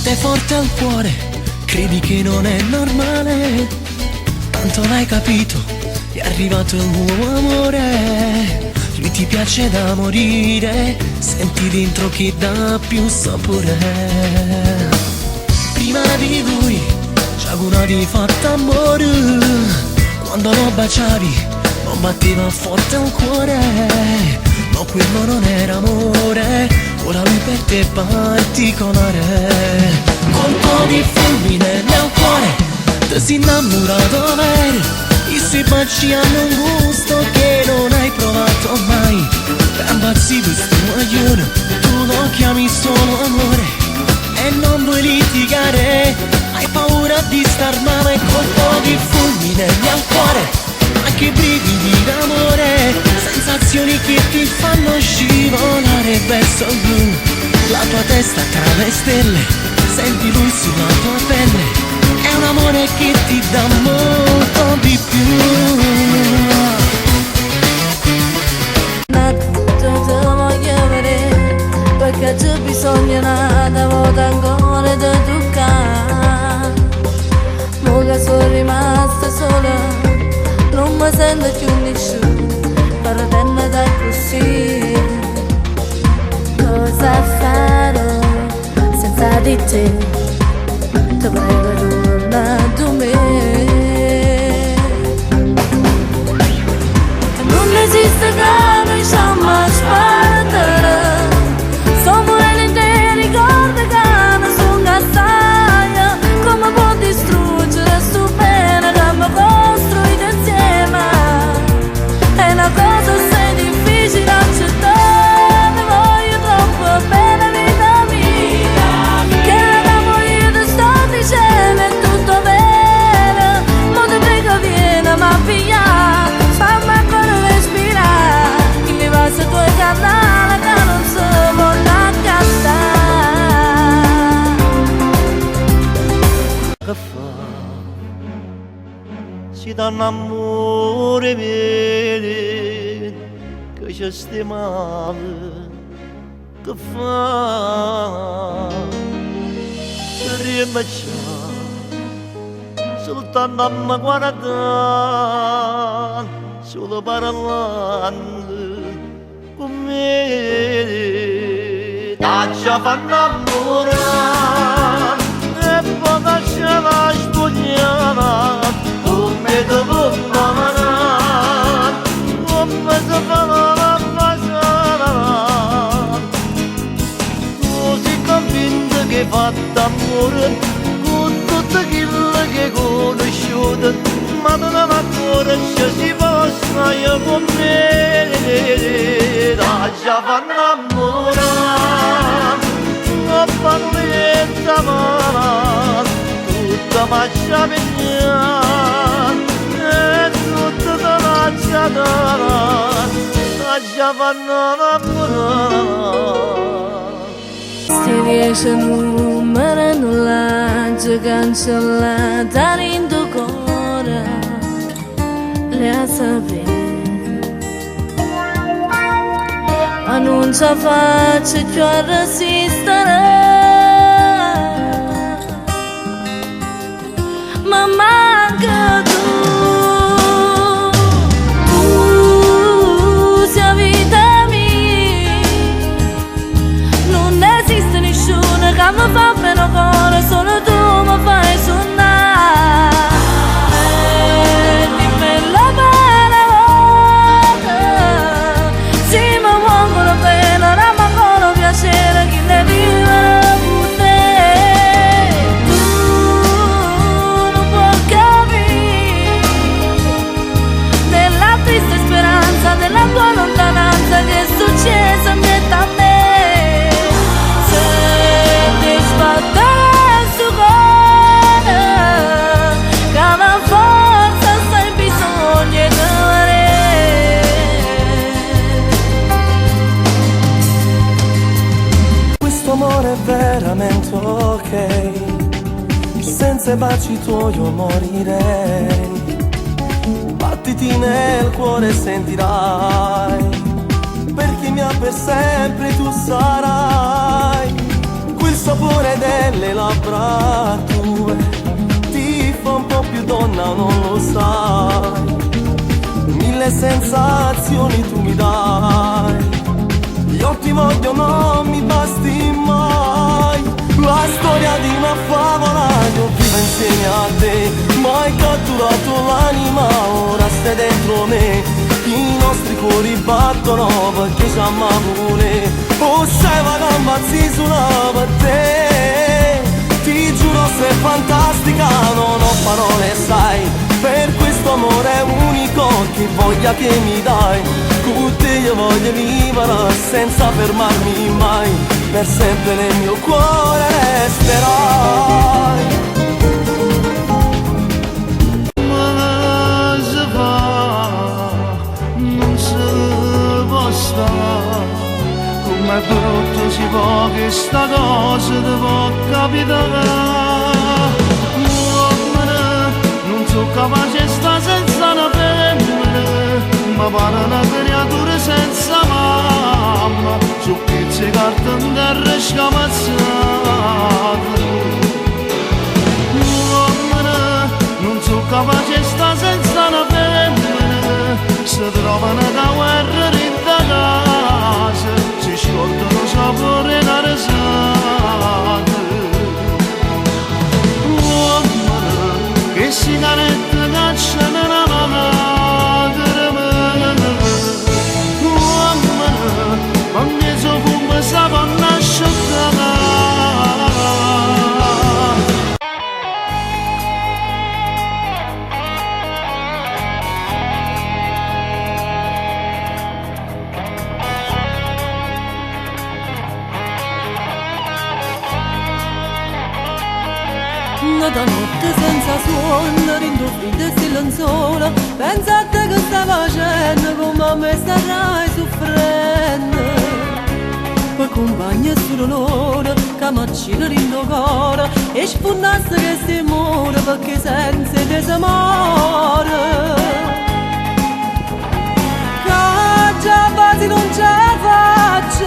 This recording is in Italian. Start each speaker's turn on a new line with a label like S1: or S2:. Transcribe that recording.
S1: batte forte al cuore, credi che non è normale, tanto l'hai capito, è arrivato il nuovo amore. Lui ti piace da morire, senti dentro che dà più sapore. Prima di lui ci auguravi fatto amore, quando lo baciavi non batteva forte un cuore, ma quello non era amore, ora lui per te è particolare. Colpo di fulmine nel cuore, ti sei innamorato vero, i suoi baci hanno un gusto che non hai provato mai. Rambazzi questo maglione, tu lo chiami solo amore e non vuoi litigare, hai paura di star male. Colpo di fulmine nel cuore, anche brividi d'amore, sensazioni che ti fanno scivolare verso il blu. La tua testa tra le stelle, senti lui sulla tua pelle, è un amore che ti dà molto di più.
S2: Te voglio vedere, perché c'è bisogno una volta ancora di toccare. Mo che sono rimasta sola, non mi sento più nessuno, per tenere così. Cosa farò senza di te? Ti prego torna da me. Non esiste che noi siamo a spartare, siamo dei ricordi che non sono gassaia. Come può distruggere sto bene che abbiamo costruito insieme? È una cosa assai difficile accettare, mi voglio troppo bene vita mia, che l'amo io ti sto dicendo è tutto vero. Mo ti prego vieni ma via, fammi ancora respirare, che mi va se tuoi canali che non si vogliono accattare.
S3: Che fa? Si danno amore vero, che ci stai male. Che fa? Ci riembacciamo, soltanto a me guardare, solo parlando con me. Taccia fanno innamorare e poi taccia la spogliare, come ti può amare, come si fa la baciare. Così convinto che hai fatto amore con tutto quello che hai conosciuto, ma non ancora si possa io con me. Lascia fanno innamorare, non parliamo male, tutta maccia pigliare e tutta la maccia dare. Lascia fanno innamorare.
S2: Si riesce a numero nullaggio cancellata in tuo cuore, le a sapere, ma non ci faccio più a resistere, ma manca tu sia vita mia, non esiste nessuno che mi fa meno cuore, solo tu mi fai suonare. Dimmi la bella volta, se mi muovono bene, ora mi ancora piacere che ne vivere con te. Tu non puoi capire della triste speranza, della tua lontananza che è successa niente a me. Se ti sbatterà su cuore, che la forza sai bisogno di avere.
S1: Questo amore è veramente ok, senza i baci tuoi io morirei. Battiti nel cuore e sentirai, per chi mi ha per sempre tu sarai. Quel sapore del
S4: nelle labbra tue ti fa un po' più donna, non lo sai. Mille sensazioni tu mi dai, io ti voglio, non mi basti mai. La storia di una favola che ho vivo insieme a te, ma hai catturato l'anima, ora stai dentro me. I nostri cuori battono perché ci amiamo ne. Oh, sai vagambazzi sulla per te. Ti giuro sei fantastica, non ho parole sai, per questo amore unico che voglia che mi dai. Con te io voglio vivere senza fermarmi mai, per sempre nel mio cuore resterai.
S3: Ma si fa, non si può stare, com'è brutto si può che sta cosa ti può capitare. Non sono capace di stare senza una femmina, ma pare una creatura senza mamma, su pezzi di carta in terra scamazzate. Non sono capace di stare senza una femmina, si trovano da guerra in da casa, si scordano sapore da risata. Che sigarette cacciano una madre ma mi so come sa panna asciugata.
S2: Da notte senza suono, rindubbita e silenziosa, pensa a te che stai facendo, come me starai soffrendo. Poi compagna solo l'ora, che mi accina rindo cuore, e sfondasse che si muore, perché senza te si muore. Che già quasi non ce la faccio,